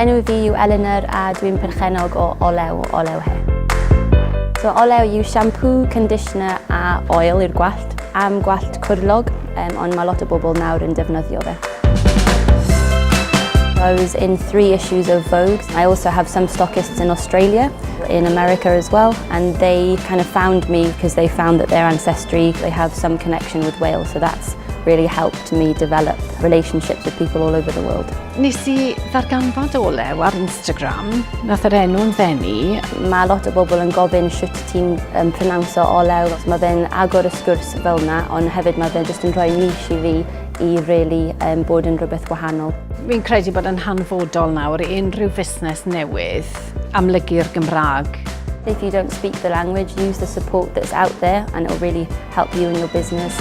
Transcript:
Enw fi yw Eleanor a dwi'n perchennog o olew he. So olew yw shampoo, conditioner a oil i'r gwallt, am gwallt cwrlog, ond mae lot o bobl nawr yn defnyddio fe. I was in 3 issues of Vogue. I also have some stockists in Australia, in America as well, and they kind of found me because they found that their ancestry, they have some connection with Wales, so that's really helped me develop relationships with people all over the world. Nes I ddarganfod olew ar Instagram, nath yr enw'n ddenu. Mae lot o bobl yn gofyn sut ti'n pronounsio olew. Mae fe'n agor y sgwrs fel yna, ond hefyd mae fe'n just yn rhoi niche i fi i really bod yn rhywbeth gwahanol. Fi'n credu bod yn hanfodol nawr i unrhyw fusnes newydd amlygu'r Gymraeg. If you don't speak the language, use the support that's out there and it'll really help you in your business.